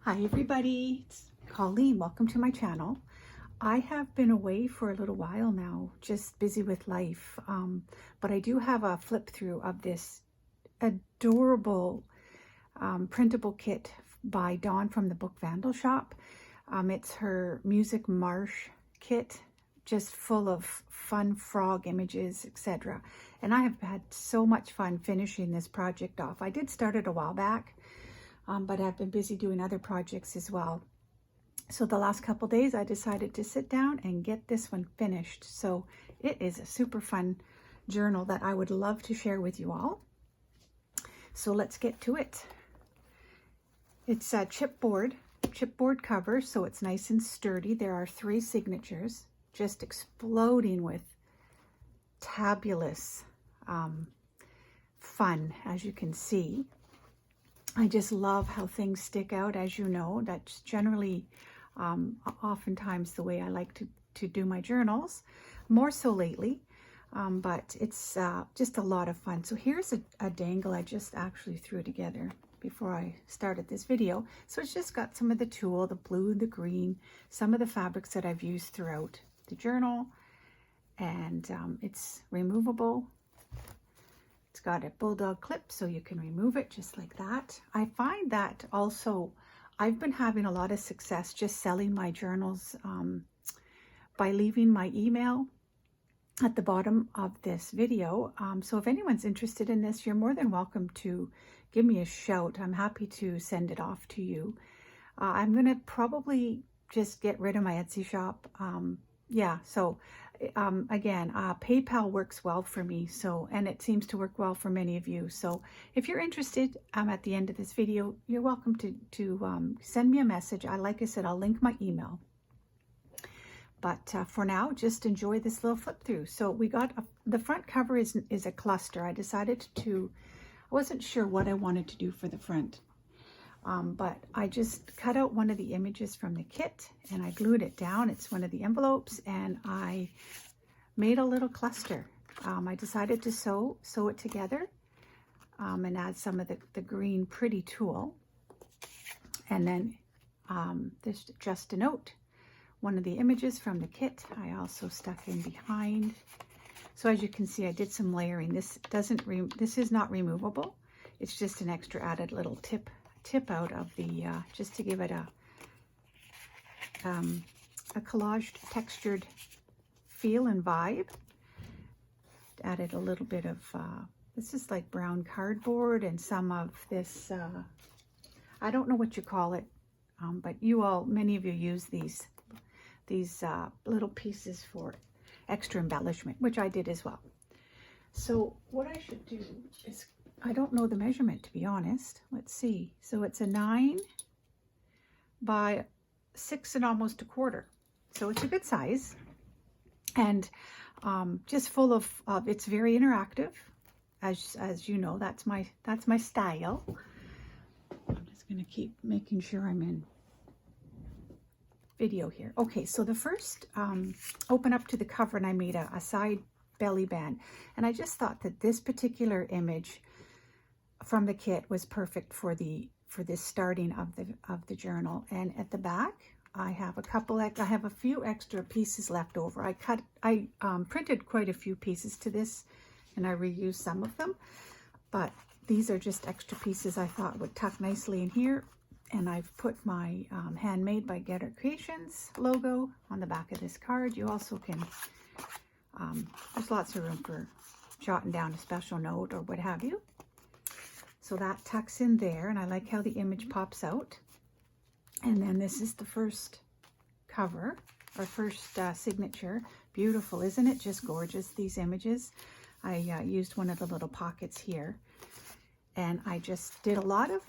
Hi everybody, it's Colleen. Welcome to my channel. I have been away for a little while now, just busy with life, but I do have a flip through of this adorable printable kit by Dawn from the Book Vandal shop. It's her Music Marsh kit, just full of fun frog images, etc. And I have had so much fun finishing this project off. I did start it a while back, but I've been busy doing other projects as well. So the last couple days I decided to sit down and get this one finished. So it is a super fun journal that I would love to share with you all. So let's get to it. It's a chipboard cover, so it's nice and sturdy. There are 3 signatures, just exploding with tabulous fun, as you can see. I just love how things stick out, as you know. That's generally oftentimes the way I like to do my journals, more so lately, but it's just a lot of fun. So here's a dangle I just actually threw together before I started this video. So it's just got some of the tulle, the blue, the green, some of the fabrics that I've used throughout the journal, and it's removable. It's got a bulldog clip, so you can remove it just like that. I find that also I've been having a lot of success just selling my journals by leaving my email at the bottom of this video. So if anyone's interested in this, you're more than welcome to give me a shout. I'm happy to send it off to you. I'm going to probably just get rid of my Etsy shop. Yeah, so again, PayPal works well for me, so, and it seems to work well for many of you. So if you're interested, at the end of this video, you're welcome to send me a message. Like I said, I'll link my email. But for now, just enjoy this little flip through. So we got the front cover is a cluster. I wasn't sure what I wanted to do for the front. But I just cut out one of the images from the kit and I glued it down. It's one of the envelopes, and I made a little cluster. I decided to sew it together and add some of the green pretty tulle. And then there's just a note, one of the images from the kit I also stuck in behind. So as you can see, I did some layering. This is not removable. It's just an extra added little tip out of the just to give it a collaged textured feel and vibe. Added a little bit of this is like brown cardboard and some of this I don't know what you call it, but many of you use these little pieces for extra embellishment, which I did as well. So what I should do is, I don't know the measurement, to be honest. Let's see. So it's a 9 by 6 and almost 1/4. So it's a good size, and just full of it's very interactive, as you know. That's my style. I'm just going to keep making sure I'm in video here. Okay, so the first open up to the cover, and I made a side belly band, and I just thought that this particular image from the kit was perfect for this starting of the journal. And at the back, I have a few extra pieces left over. I printed quite a few pieces to this, and I reused some of them, but these are just extra pieces I thought would tuck nicely in here. And I've put my Handmade by Getter Creations logo on the back of this card. You also can, there's lots of room for jotting down a special note or what have you. So that tucks in there, and I like how the image pops out. And then this is the first cover, or first signature. Beautiful, isn't it? Just gorgeous, these images. I used one of the little pockets here. And I just did a lot of,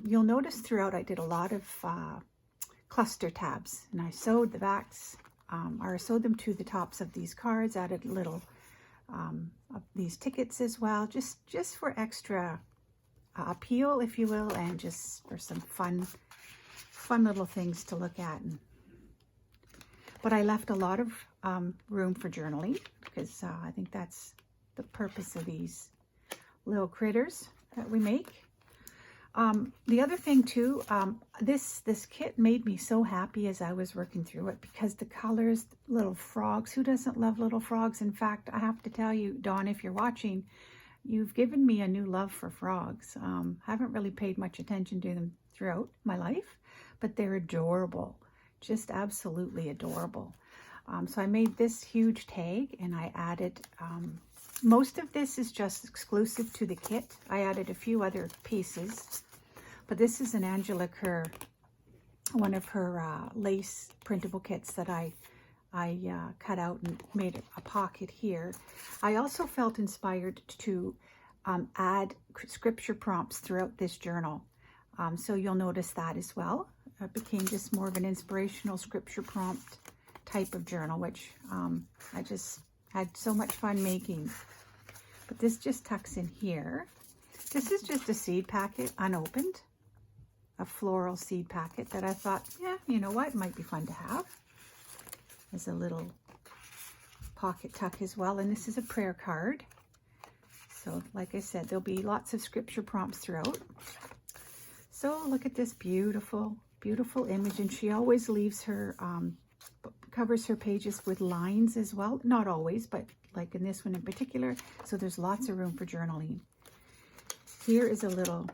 you'll notice throughout I did a lot of cluster tabs. And I sewed the backs, or I sewed them to the tops of these cards, added little of these tickets as well, just for extra appeal, if you will, and just for some fun little things to look at. But I left a lot of room for journaling, because I think that's the purpose of these little critters that we make. The other thing too, this kit made me so happy as I was working through it, because the colors, little frogs, who doesn't love little frogs? In fact, I have to tell you, Dawn, if you're watching, you've given me a new love for frogs. Haven't really paid much attention to them throughout my life, but they're adorable, just absolutely adorable. So I made this huge tag, and I added, most of this is just exclusive to the kit. I added a few other pieces, but this is an Angela Kerr, one of her lace printable kits that I cut out and made a pocket here. I also felt inspired to add scripture prompts throughout this journal. So you'll notice that as well. It became just more of an inspirational scripture prompt type of journal, which I just had so much fun making. But this just tucks in here. This is just a seed packet, unopened, a floral seed packet that I thought, yeah, you know what, might be fun to have as a little pocket tuck as well. And this is a prayer card. So like I said, there'll be lots of scripture prompts throughout. So look at this beautiful, beautiful image. And she always leaves her, covers her pages with lines as well. Not always, but like in this one in particular. So there's lots of room for journaling. Here is a little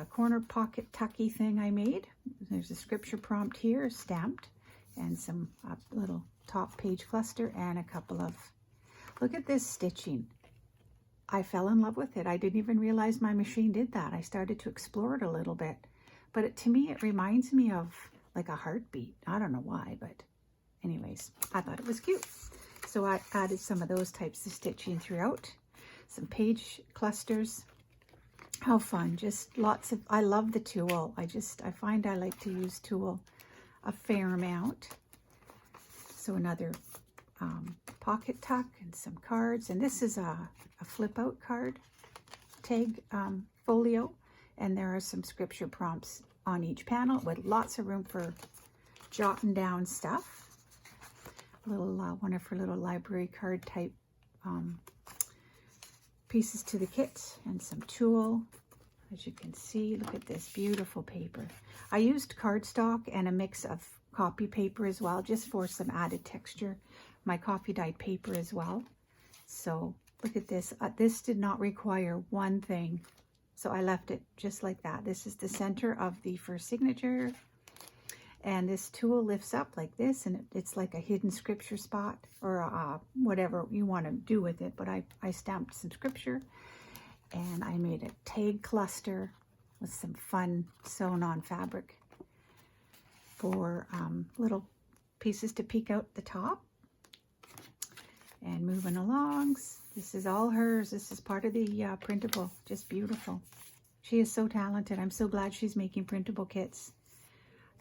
corner pocket tucky thing I made. There's a scripture prompt here stamped, and some little top page cluster, and a couple of, look at this stitching. I fell in love with it. I didn't even realize my machine did that. I started to explore it a little bit, but to me it reminds me of like a heartbeat. I don't know why, but anyways, I thought it was cute. So I added some of those types of stitching throughout. Some page clusters. How fun. Just lots of, I love the tulle. I find I like to use tulle a fair amount. So another pocket tuck and some cards. And this is a flip out card tag folio. And there are some scripture prompts on each panel with lots of room for jotting down stuff. Little one of her little library card type pieces to the kit, and some tulle. As you can see, look at this beautiful paper. I used cardstock and a mix of copy paper as well, just for some added texture. My coffee dyed paper as well. So look at this. This did not require one thing, so I left it just like that. This is the center of the first signature. And this tool lifts up like this, and it's like a hidden scripture spot, or whatever you want to do with it. But I stamped some scripture, and I made a tag cluster with some fun sewn on fabric for little pieces to peek out the top. And moving along, this is all hers. This is part of the printable. Just beautiful. She is so talented. I'm so glad she's making printable kits.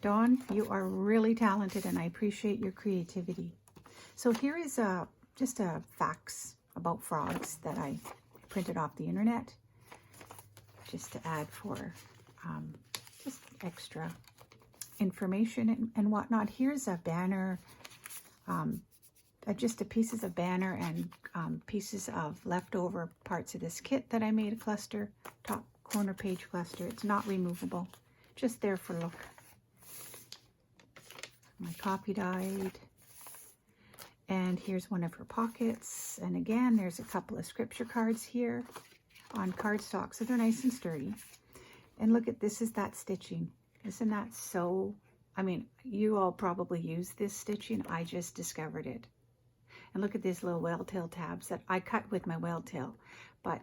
Dawn, you are really talented, and I appreciate your creativity. So here is just a facts about frogs that I printed off the internet, just to add for just extra information and whatnot. Here's a banner, just pieces of banner and pieces of leftover parts of this kit that I made a cluster, top corner page cluster. It's not removable, just there for look. My copy dyed, and here's one of her pockets, and again there's a couple of scripture cards here on cardstock, so they're nice and sturdy. And look at this, is that stitching. Isn't that so, I mean, you all probably use this stitching. I just discovered it. And look at these little whale tail tabs that I cut with my whale tail, but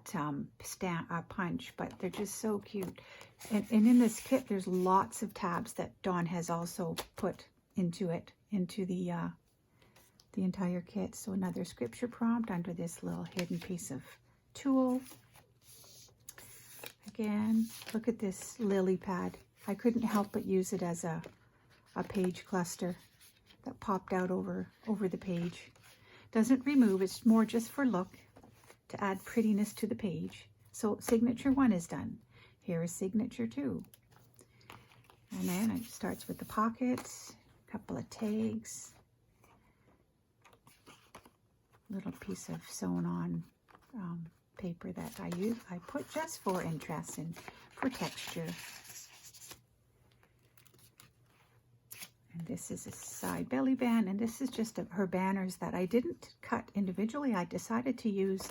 punch, but they're just so cute. And in this kit there's lots of tabs that Dawn has also put into it, into the entire kit. So another scripture prompt under this little hidden piece of tulle. Again, look at this lily pad. I couldn't help but use it as a page cluster that popped out over the page. Doesn't remove, it's more just for look, to add prettiness to the page. So signature 1 is done. Here is signature 2. And then it starts with the pockets. Couple of tags, little piece of sewn on paper that I put just for interest and for texture. And this is a side belly band, and this is just her banners that I didn't cut individually. I decided to use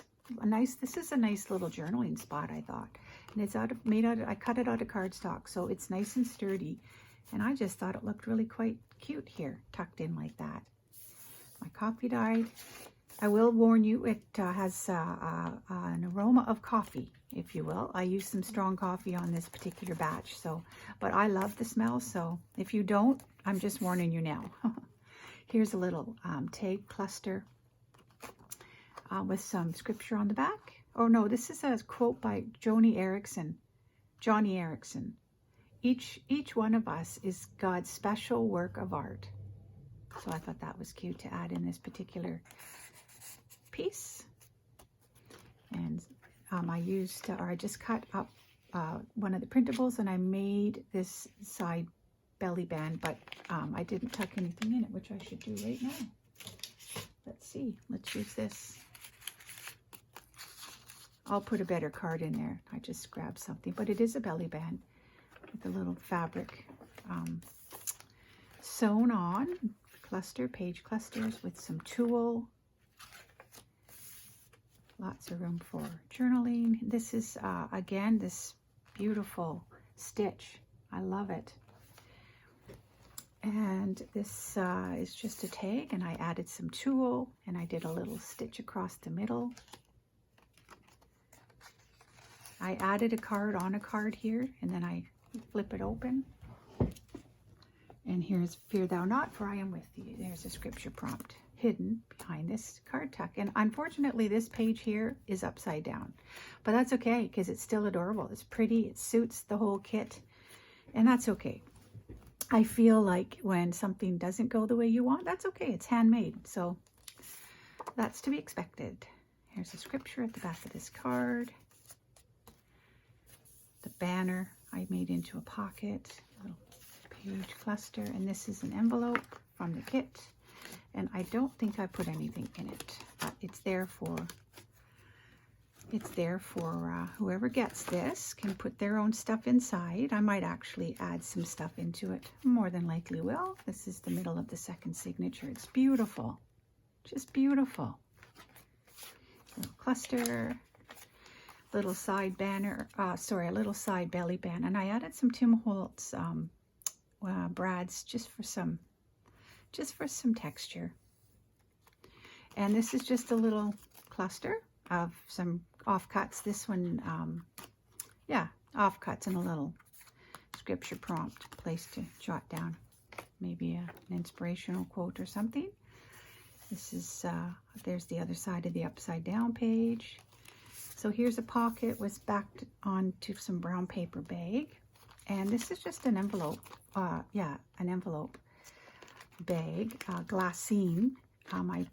this is a nice little journaling spot, I thought. And it's I cut it out of cardstock, so it's nice and sturdy. And I just thought it looked really quite cute here, tucked in like that. My coffee dyed. I will warn you, it has an aroma of coffee, if you will. I used some strong coffee on this particular batch, but I love the smell, so if you don't, I'm just warning you now. Here's a little tag cluster with some scripture on the back. Oh no, this is a quote by Johnny Erickson. Each one of us is God's special work of art. So I thought that was cute to add in this particular piece. And I just cut up one of the printables, and I made this side belly band, but I didn't tuck anything in it, which I should do right now. Let's see, let's use this. I'll put a better card in there. I just grabbed something, but it is a belly band with a little fabric sewn on page clusters with some tulle. Lots of room for journaling. This is, again, this beautiful stitch. I love it. And this is just a tag, and I added some tulle, and I did a little stitch across the middle. I added a card on a card here, and then I flip it open. And here's "Fear thou not, for I am with thee." There's a scripture prompt hidden behind this card tuck. And unfortunately, this page here is upside down. But that's okay, because it's still adorable. It's pretty. It suits the whole kit. And that's okay. I feel like when something doesn't go the way you want, that's okay. It's handmade. So that's to be expected. Here's a scripture at the back of this card. The banner I made into a pocket. A little page cluster. And this is an envelope from the kit. And I don't think I put anything in it, but it's there for whoever gets this can put their own stuff inside. I might actually add some stuff into it. More than likely will. This is the middle of the second signature. It's beautiful. Just beautiful. Little cluster, little side banner, a little side belly band. And I added some Tim Holtz brads just for some texture. And this is just a little cluster of some offcuts. This one, offcuts and a little scripture prompt place to jot down maybe an inspirational quote or something. This is, there's the other side of the upside down page. So here's a pocket with backed onto some brown paper bag. And this is just an envelope, an envelope bag, glassine. I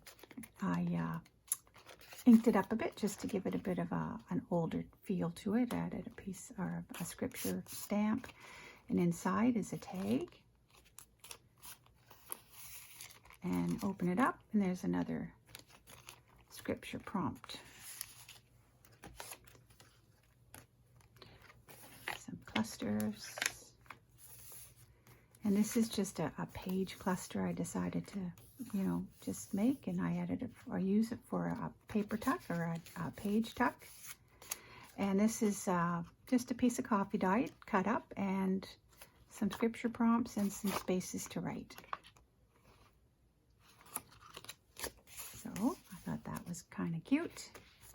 inked it up a bit just to give it a bit of an older feel to it. I added a piece or a scripture stamp, and inside is a tag. And open it up, and there's another scripture prompt. Some clusters. And this is just a page cluster I decided to, just make, and I added it or use it for a paper tuck or a page tuck. And this is just a piece of coffee dye cut up and some scripture prompts and some spaces to write. So I thought that was kind of cute.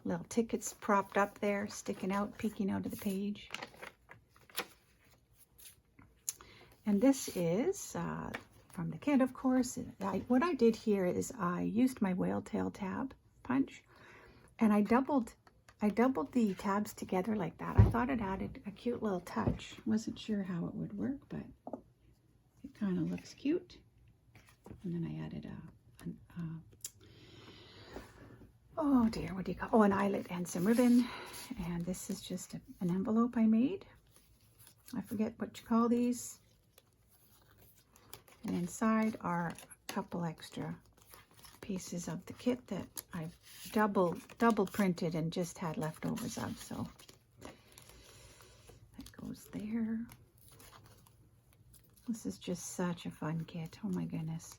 Little tickets propped up there, sticking out, peeking out of the page. And this is from the kit, of course. What I did here is I used my whale tail tab punch, and I doubled the tabs together like that. I thought it added a cute little touch. Wasn't sure how it would work, but it kind of looks cute. And then I added an eyelet and some ribbon. And this is just an envelope I made. I forget what you call these. And inside are a couple extra pieces of the kit that I've double printed and just had leftovers of, so that goes there. This is just such a fun kit. Oh my goodness.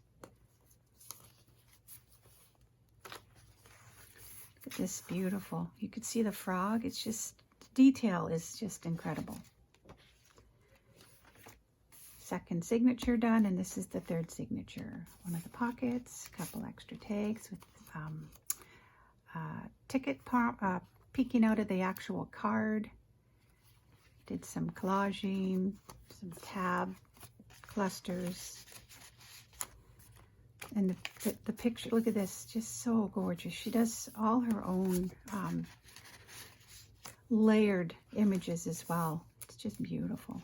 Look at this, beautiful. You could see the frog. It's just, detail is just incredible. Second signature done, and this is the third signature. One of the pockets, a couple extra tags with ticket peeking out of the actual card. Did some collaging, some tab clusters, and the picture, look at this, just so gorgeous. She does all her own layered images as well. It's just beautiful.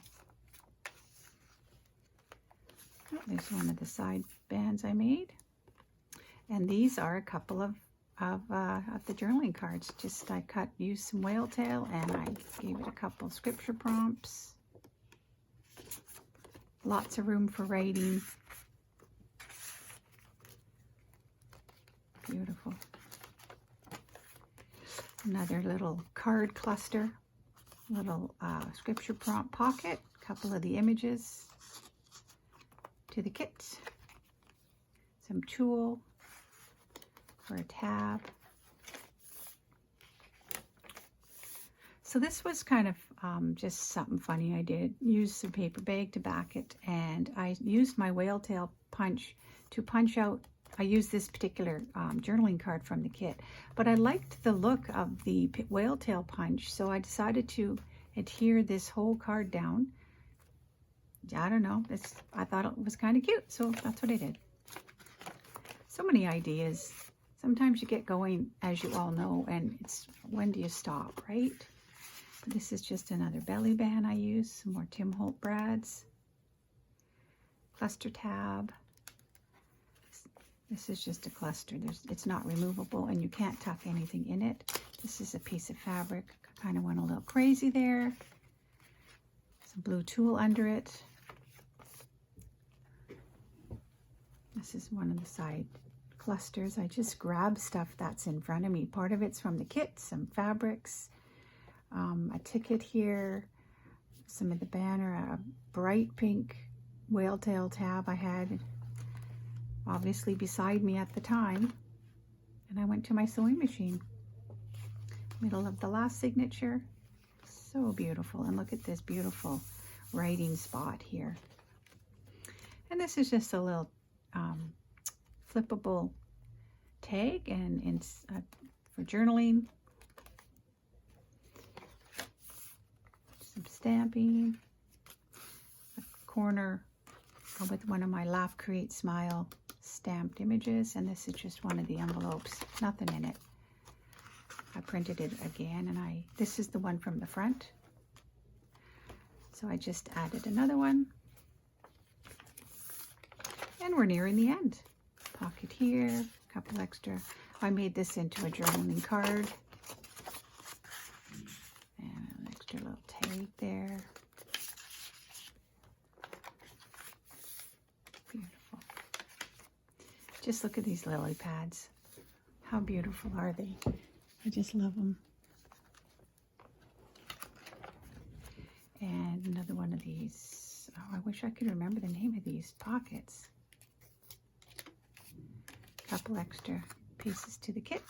Oh, there's one of the side bands I made, and these are a couple of the journaling cards. Just I used some whale tail, and I gave it a couple scripture prompts. Lots of room for writing. Beautiful. Another little card cluster, little scripture prompt pocket, a couple of the images to the kit, some tulle for a tab. So this was kind of just something funny I did. Used some paper bag to back it, and I used my whale tail punch to punch out. I used this particular journaling card from the kit, but I liked the look of the whale tail punch, so I decided to adhere this whole card down. I don't know, I thought it was kind of cute, so that's what I did. So many ideas. Sometimes you get going, as you all know, and it's when do you stop, right? This is just another belly band I use. Some more Tim Holt brads. Cluster tab. This is just a cluster. It's not removable, and you can't tuck anything in it. This is a piece of fabric. Kind of went a little crazy there. Some blue tulle under it. This is one of the side clusters. I just grab stuff that's in front of me. Part of it's from the kit, some fabrics, a ticket here, some of the banner, a bright pink whale tail tab I had obviously beside me at the time, and I went to my sewing machine. Middle of the last signature. So beautiful. And look at this beautiful writing spot here. And this is just a little flippable tag, and it's for journaling. Some stamping. A corner with one of my Laugh, Create, Smile stamped images, and this is just one of the envelopes. Nothing in it. I printed it again, and this is the one from the front. So I just added another one. And we're nearing the end. Pocket here, a couple extra. I made this into a journaling card. And an extra little tag there. Beautiful. Just look at these lily pads. How beautiful are they? I just love them. And another one of these. Oh, I wish I could remember the name of these pockets. Couple extra pieces to the kit.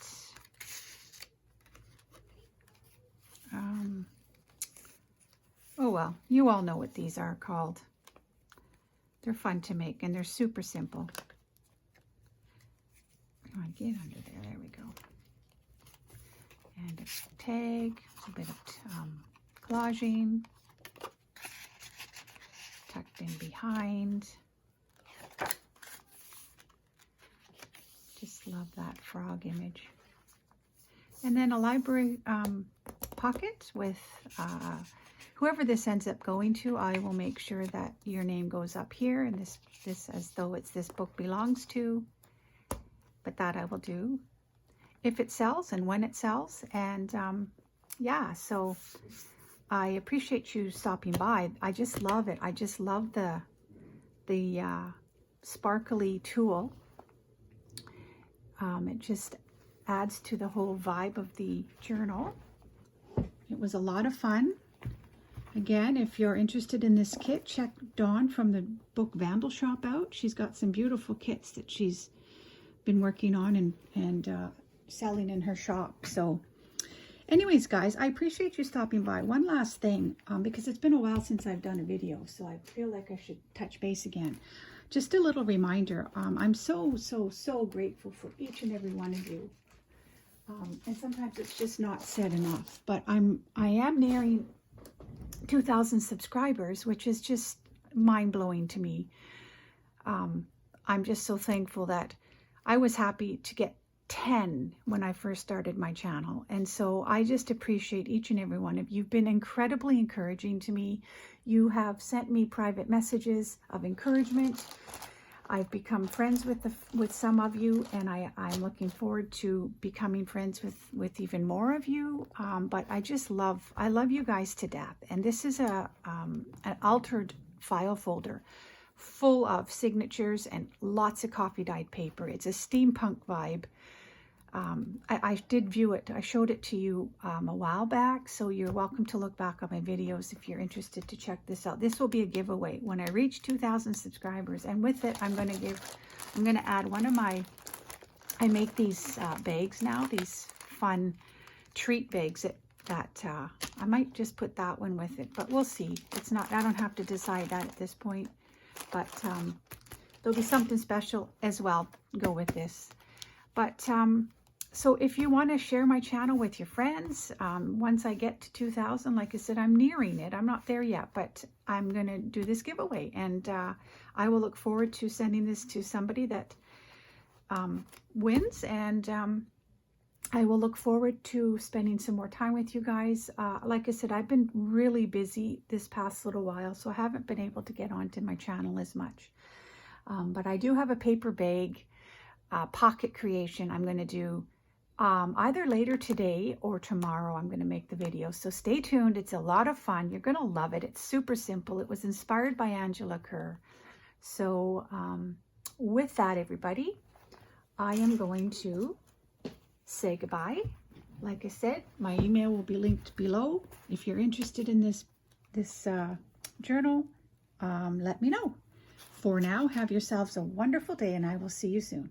Oh well, you all know what these are called. They're fun to make, and they're super simple. Come on, get under there. There we go. And a tag, a bit of collaging, tucked in behind. Just love that frog image. And then a library pocket with whoever this ends up going to. I will make sure that your name goes up here, and this as though it's this book belongs to. But that I will do if it sells and when it sells. And yeah, so I appreciate you stopping by. I just love it. I just love the sparkly tulle. It just adds to the whole vibe of the journal. It was a lot of fun. Again, if you're interested in this kit, check Dawn from the book Vandal Shop out. She's got some beautiful kits that she's been working on and selling in her shop. So anyways, guys, I appreciate you stopping by. One last thing, because it's been a while since I've done a video, so I feel like I should touch base again. Just a little reminder, I'm so grateful for each and every one of you. And sometimes it's just not said enough, but I am nearing 2,000 subscribers, which is just mind-blowing to me. I'm just so thankful that I was happy to get 10 when I first started my channel. And so I just appreciate each and every one of you. You've been incredibly encouraging to me. You have sent me private messages of encouragement. I've become friends with some of you, and I'm looking forward to becoming friends with even more of you. But I love you guys to death. And this is an altered file folder full of signatures and lots of coffee dyed paper. It's a steampunk vibe. I did view it. I showed it to you a while back, so you're welcome to look back on my videos if you're interested to check this out. This will be a giveaway when I reach 2,000 subscribers, and with it, I'm going to add one of my. I make these bags now, these fun treat bags that I might just put that one with it, but we'll see. It's not. I don't have to decide that at this point, but there'll be something special as well. Go with this, but. So if you want to share my channel with your friends, once I get to 2,000, like I said, I'm nearing it. I'm not there yet, but I'm going to do this giveaway. And I will look forward to sending this to somebody that wins. And I will look forward to spending some more time with you guys. Like I said, I've been really busy this past little while, so I haven't been able to get onto my channel as much. But I do have a paper bag pocket creation I'm going to do. Either later today or tomorrow. I'm going to make the video, so stay tuned. It's a lot of fun. You're going to love it. It's super simple. It was inspired by Angela Kerr. So with that, everybody, I am going to say goodbye. Like I said, my email will be linked below. If you're interested in this journal, let me know. For now, have yourselves a wonderful day, and I will see you soon.